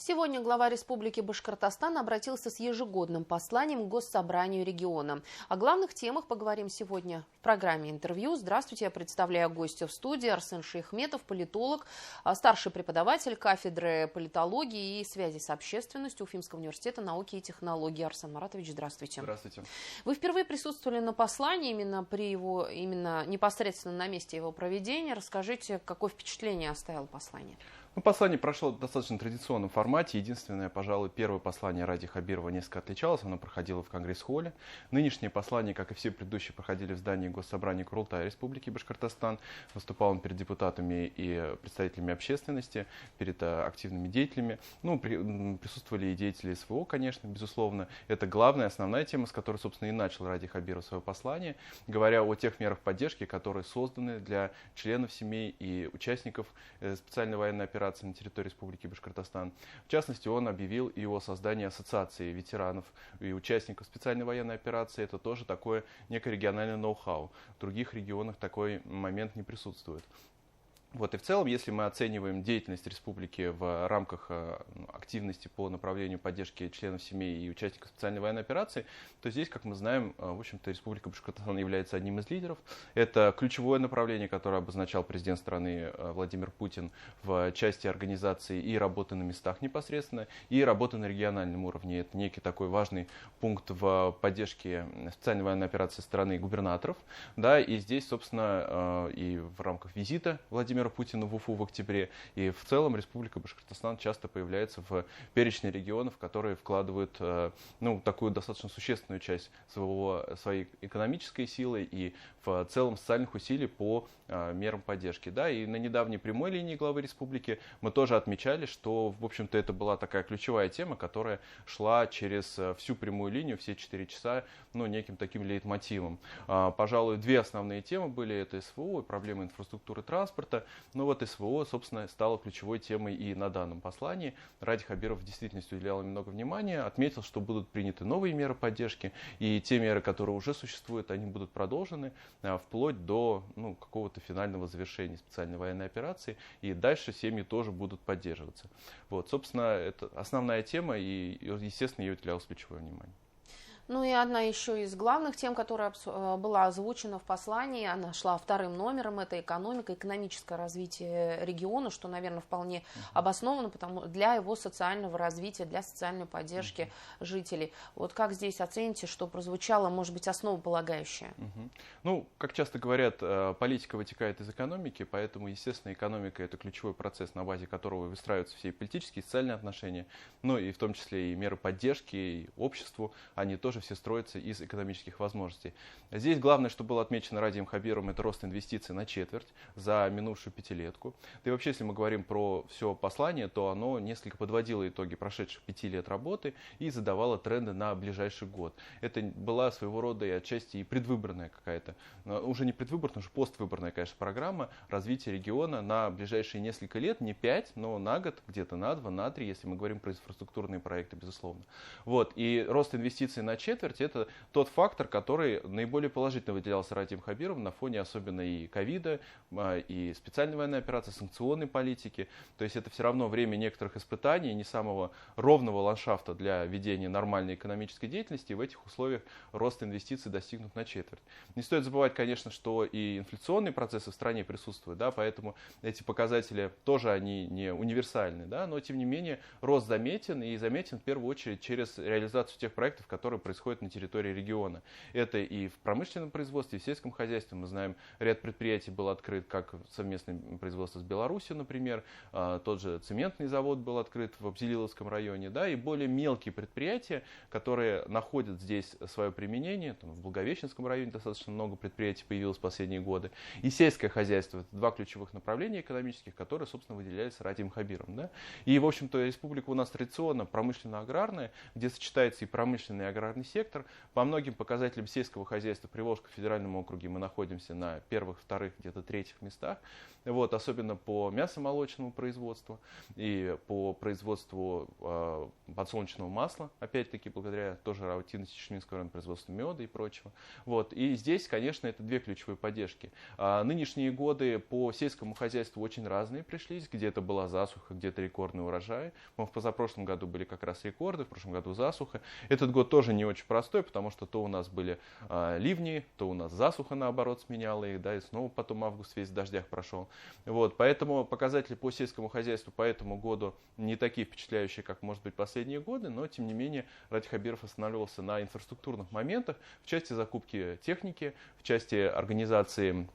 Сегодня глава Республики Башкортостан обратился с ежегодным посланием к Госсобранию региона. О главных темах поговорим сегодня в программе «Интервью». Здравствуйте, я представляю гостя в студии. Арсен Шейхметов, политолог, старший преподаватель кафедры политологии и связи с общественностью Уфимского университета науки и технологий. Арсен Маратович, здравствуйте. Здравствуйте. Вы впервые присутствовали на послании именно непосредственно на месте его проведения. Расскажите, какое впечатление оставило послание? Послание прошло в достаточно традиционном формате. Единственное, пожалуй, первое послание Ради Хабирова несколько отличалось. Оно проходило в Конгресс-холле. Нынешнее послание, как и все предыдущие, проходили в здании Госсобрания Курултая Республики Башкортостан. Выступал он перед депутатами и представителями общественности, перед активными деятелями. Присутствовали и деятели СВО, конечно, безусловно. Это главная, основная тема, с которой, собственно, и начал Ради Хабиров свое послание, говоря о тех мерах поддержки, которые созданы для членов семей и участников специальной военной операции на территории Республики Башкортостан. В частности, он объявил и о создании ассоциации ветеранов и участников специальной военной операции. Это тоже такое некое региональное ноу-хау. В других регионах такой момент не присутствует. И в целом, если мы оцениваем деятельность республики в рамках активности по направлению поддержки членов семей и участников специальной военной операции, то здесь, как мы знаем, в общем-то, Республика Башкортостан является одним из лидеров. Это ключевое направление, которое обозначал президент страны Владимир Путин в части организации и работы на местах непосредственно, и работы на региональном уровне. Это некий такой важный пункт в поддержке специальной военной операции страны губернаторов. Да, и здесь, собственно, и в рамках визита Владимира Путина в Уфу в октябре. И в целом Республика Башкортостан часто появляется в перечне регионов, которые вкладывают такую достаточно существенную часть своей экономической силы и в целом социальных усилий по мерам поддержки. Да, и на недавней прямой линии главы республики мы тоже отмечали, что, в общем-то, это была такая ключевая тема, которая шла через всю прямую линию, все 4 часа, неким таким лейтмотивом. Пожалуй, две основные темы были: это СВО и проблемы инфраструктуры транспорта. СВО, собственно, стало ключевой темой и на данном послании. Ради Хабиров в действительности уделял им много внимания, отметил, что будут приняты новые меры поддержки, и те меры, которые уже существуют, они будут продолжены вплоть до какого-то финального завершения специальной военной операции, и дальше семьи тоже будут поддерживаться. Собственно, это основная тема, и, естественно, ей уделялось ключевое внимание. И одна еще из главных тем, которая была озвучена в послании, она шла вторым номером, это экономическое развитие региона, что, наверное, вполне обосновано для его социального развития, для социальной поддержки жителей. Как здесь оцените, что прозвучало, может быть, основополагающее? Как часто говорят, политика вытекает из экономики, поэтому, естественно, экономика — это ключевой процесс, на базе которого выстраиваются все политические и социальные отношения, и в том числе и меры поддержки и обществу, они тоже все строятся из экономических возможностей. Здесь главное, что было отмечено Радием Хабировым, это рост инвестиций на четверть за минувшую пятилетку. Да и вообще, если мы говорим про все послание, то оно несколько подводило итоги прошедших 5 лет работы и задавало тренды на ближайший год. Это была своего рода и отчасти и предвыборная какая-то, уже не предвыборная, уже поствыборная, конечно, программа развития региона на ближайшие несколько лет, не 5, но на год, где-то на 2, на 3, если мы говорим про инфраструктурные проекты, безусловно. И рост инвестиций на четверть — это тот фактор, который наиболее положительно выделялся Радием Хабировым на фоне особенно и ковида, и специальной военной операции, санкционной политики. То есть это все равно время некоторых испытаний, не самого ровного ландшафта для ведения нормальной экономической деятельности, и в этих условиях рост инвестиций достигнут на четверть. Не стоит забывать, конечно, что и инфляционные процессы в стране присутствуют, да, поэтому эти показатели тоже они не универсальны, да, но тем не менее рост заметен, и заметен в первую очередь через реализацию тех проектов, которые происходят на территории региона. Это и в промышленном производстве, и в сельском хозяйстве. Мы знаем, ряд предприятий был открыт, как совместное производство с Беларусью, например, тот же цементный завод был открыт в Абзелиловском районе, да, и более мелкие предприятия, которые находят здесь свое применение. В Благовещенском районе достаточно много предприятий появилось в последние годы. И сельское хозяйство — это два ключевых направления экономических, которые, собственно, выделялись Радием Хабировым. Да? И, в общем-то, республика у нас традиционно промышленно-аграрная, где сочетается и промышленный, и аграрный аграрный сектор. По многим показателям сельского хозяйства в Приволжском федеральном округе мы находимся на первых, вторых, где-то третьих местах. Вот, особенно по мясомолочному производству и по производству подсолнечного масла, опять-таки благодаря тоже активности Чешминского района, производству меда и прочего. Вот, и здесь, конечно, это две ключевые поддержки. Нынешние годы по сельскому хозяйству очень разные пришлись, где-то была засуха, где-то рекордный урожай. В позапрошлом году были как раз рекорды, в прошлом году засуха. Этот год тоже не очень простой, потому что то у нас были ливни, то у нас засуха наоборот сменяла их, да, и снова потом август весь в дождях прошел. Вот, поэтому показатели по сельскому хозяйству по этому году не такие впечатляющие, как, может быть, последние годы, но, тем не менее, Ради Хабиров останавливался на инфраструктурных моментах в части закупки техники, в части организации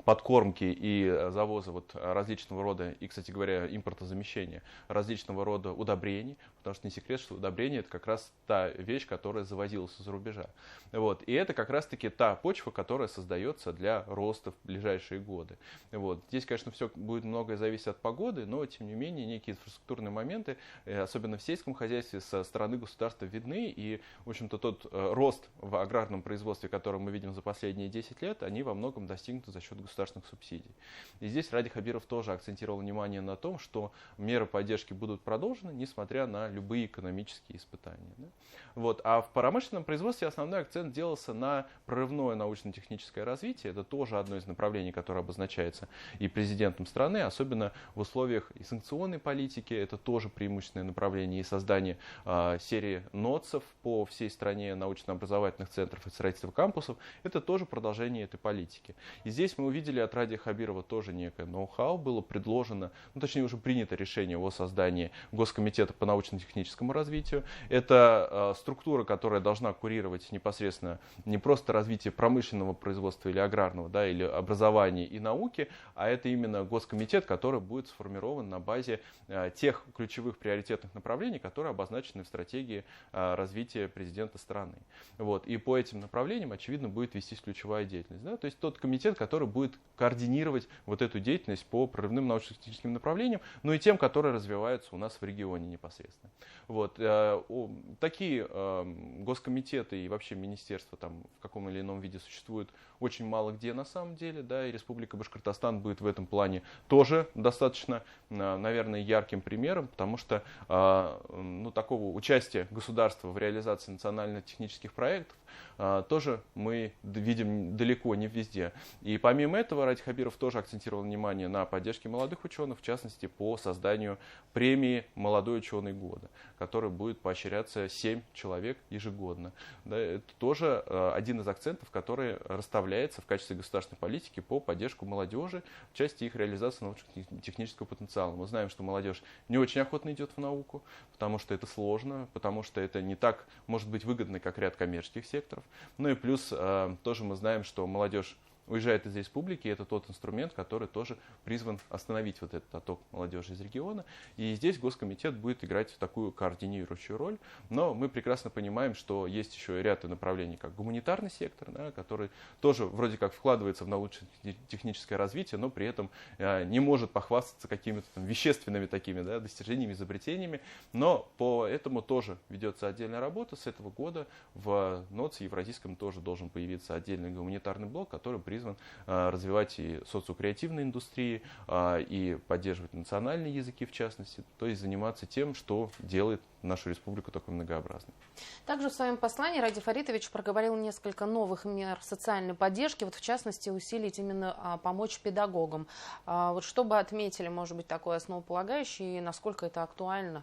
подкормки и завоза вот различного рода, и, кстати говоря, импортозамещения различного рода удобрений, потому что не секрет, что удобрение — это как раз та вещь, которая завозилась из-за рубежа. Вот. И это как раз-таки та почва, которая создается для роста в ближайшие годы. Вот. Здесь, конечно, все будет многое зависеть от погоды, но, тем не менее, некие инфраструктурные моменты, особенно в сельском хозяйстве, со стороны государства видны, и, в общем-то, тот рост в аграрном производстве, который мы видим за последние 10 лет, они во многом достигнуты за счет государственных субсидий. И здесь Ради Хабиров тоже акцентировал внимание на том, что меры поддержки будут продолжены, несмотря на любые экономические испытания. Да? Вот. А в промышленном производстве основной акцент делался на прорывное научно-техническое развитие. Это тоже одно из направлений, которое обозначается и президентом страны, особенно в условиях и санкционной политики. Это тоже преимущественное направление, и создание серии НОЦов по всей стране, научно-образовательных центров и строительства кампусов. Это тоже продолжение этой политики. И здесь мы увидели от Ради Хабирова тоже некое ноу-хау. Было предложено, точнее уже принято решение о создании Госкомитета по научно-техническому развитию. Это структура, которая должна курировать непосредственно не просто развитие промышленного производства или аграрного, да, или образования и науки, а это именно Госкомитет, который будет сформирован на базе тех ключевых приоритетных направлений, которые обозначены в стратегии развития президента страны. Вот. И по этим направлениям, очевидно, будет вестись ключевая деятельность. Да? То есть тот комитет, который будет координировать вот эту деятельность по прорывным научно-техническим направлениям, но и тем, которые развиваются у нас в регионе непосредственно. Вот. Такие госкомитеты и вообще министерства там в каком или ином виде существуют очень мало где на самом деле, да, и Республика Башкортостан будет в этом плане тоже достаточно, наверное, ярким примером, потому что такого участия государства в реализации национально-технических проектов тоже мы видим далеко не везде. И помимо этого Ради Хабиров тоже акцентировал внимание на поддержке молодых ученых, в частности по созданию премии «Молодой ученый года», которая будет поощряться 7 человек ежегодно. Да, это тоже один из акцентов, который расставляется в качестве государственной политики по поддержку молодежи в части их реализации научно-технического потенциала. Мы знаем, что молодежь не очень охотно идет в науку, потому что это сложно, потому что это не так может быть выгодно, как ряд коммерческих секторов. Ну и плюс тоже мы знаем, что молодежь уезжает из республики, и это тот инструмент, который тоже призван остановить вот этот отток молодежи из региона. И здесь Госкомитет будет играть такую координирующую роль. Но мы прекрасно понимаем, что есть еще ряд направлений, как гуманитарный сектор, да, который тоже вроде как вкладывается в научно-техническое развитие, но при этом не может похвастаться какими-то там вещественными такими, да, достижениями, изобретениями. Но по этому тоже ведется отдельная работа. С этого года в НОЦ Евразийском тоже должен появиться отдельный гуманитарный блок, который призван развивать и социокреативные индустрии, и поддерживать национальные языки в частности, то есть заниматься тем, что делает нашу республику такой многообразной. Также в своем послании Ради Фаритович проговорил несколько новых мер социальной поддержки, вот в частности усилить именно помочь педагогам. Вот что бы отметили, может быть, такое основополагающее и насколько это актуально?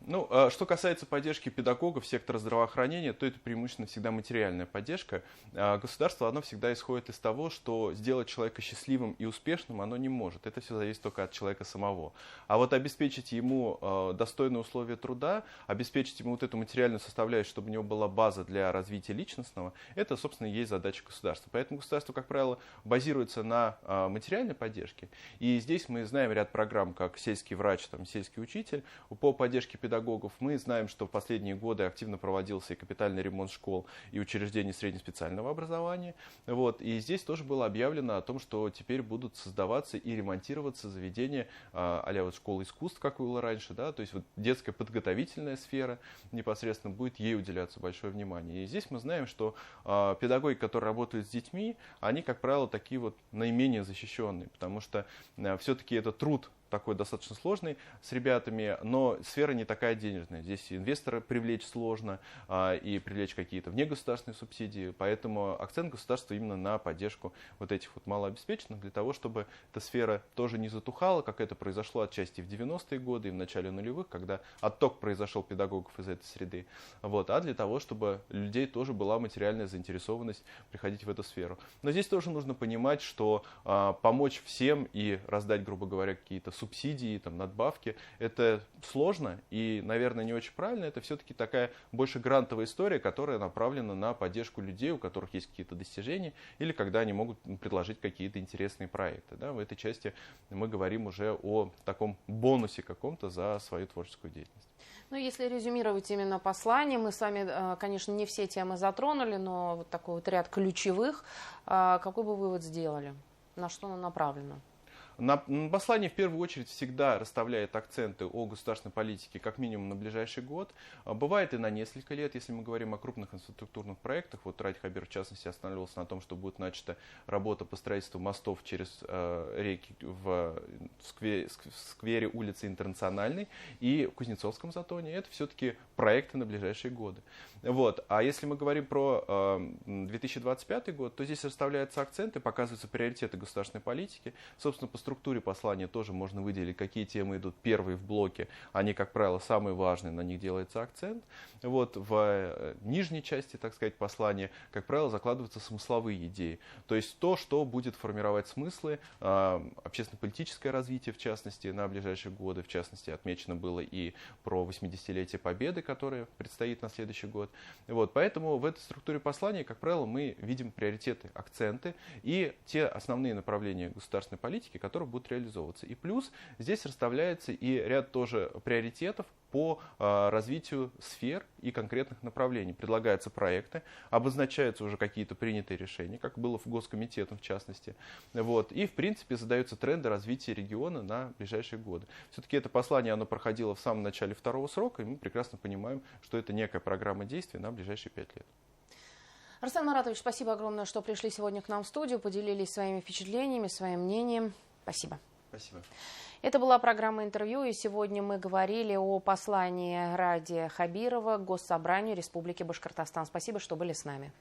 Ну, что касается поддержки педагогов сектора здравоохранения, то это преимущественно всегда материальная поддержка. Государство, оно всегда исходит из того, что сделать человека счастливым и успешным оно не может. Это все зависит только от человека самого. А вот обеспечить ему достойные условия труда, обеспечить ему вот эту материальную составляющую, чтобы у него была база для развития личностного, это, собственно, и есть задача государства. Поэтому государство, как правило, базируется на материальной поддержке. И здесь мы знаем ряд программ, как сельский врач, там, сельский учитель, по поддержке педагогов, педагогов. Мы знаем, что в последние годы активно проводился и капитальный ремонт школ и учреждений среднеспециального образования. Вот. И здесь тоже было объявлено о том, что теперь будут создаваться и ремонтироваться заведения а-ля вот школы искусств, как было раньше. Да? То есть вот детская подготовительная сфера непосредственно будет ей уделяться большое внимание. И здесь мы знаем, что педагоги, которые работают с детьми, они, как правило, такие вот наименее защищенные, потому что все-таки это труд такой достаточно сложный с ребятами, но сфера не такая денежная. Здесь инвестора привлечь сложно и привлечь какие-то внегосударственные субсидии, поэтому акцент государства именно на поддержку вот этих вот малообеспеченных, для того, чтобы эта сфера тоже не затухала, как это произошло отчасти в 90-е годы и в начале нулевых, когда отток произошел педагогов из этой среды, вот, а для того, чтобы у людей тоже была материальная заинтересованность приходить в эту сферу. Но здесь тоже нужно понимать, что помочь всем и раздать, грубо говоря, какие-то субсидии, там, надбавки, это сложно и, наверное, не очень правильно. Это все-таки такая больше грантовая история, которая направлена на поддержку людей, у которых есть какие-то достижения, или когда они могут предложить какие-то интересные проекты. Да? В этой части мы говорим уже о таком бонусе каком-то за свою творческую деятельность. Ну, если резюмировать именно послание, мы с вами, конечно, не все темы затронули, но вот такой вот ряд ключевых. Какой бы вывод сделали? На что оно направлено? Послание в первую очередь всегда расставляет акценты о государственной политике как минимум на ближайший год. Бывает и на несколько лет, если мы говорим о крупных инфраструктурных проектах. Вот Ради Хабиров в частности останавливался на том, что будет начата работа по строительству мостов через реки в сквере улицы Интернациональной и в Кузнецовском затоне. Это все-таки проекты на ближайшие годы. Вот. А если мы говорим про 2025 год, то здесь расставляются акценты, показываются приоритеты государственной политики. Собственно, по структуре послания тоже можно выделить, какие темы идут первые в блоке. Они, как правило, самые важные, на них делается акцент. Вот в нижней части, так сказать, послания, как правило, закладываются смысловые идеи. То есть то, что будет формировать смыслы, общественно-политическое развитие, в частности, на ближайшие годы. В частности, отмечено было и про 80-летие Победы, которое предстоит на следующий год. Вот, поэтому в этой структуре послания, как правило, мы видим приоритеты, акценты и те основные направления государственной политики, которые будут реализовываться. И плюс здесь расставляется и ряд тоже приоритетов по развитию сфер и конкретных направлений. Предлагаются проекты, обозначаются уже какие-то принятые решения, как было в Госкомитетом в частности. Вот. И в принципе задаются тренды развития региона на ближайшие годы. Все-таки это послание оно проходило в самом начале второго срока, и мы прекрасно понимаем, что это некая программа действий на ближайшие 5 лет. Арсен Маратович, спасибо огромное, что пришли сегодня к нам в студию, поделились своими впечатлениями, своим мнением. Спасибо. Спасибо. Это была программа «Интервью», и сегодня мы говорили о послании Ради Хабирова к Госсобранию Республики Башкортостан. Спасибо, что были с нами.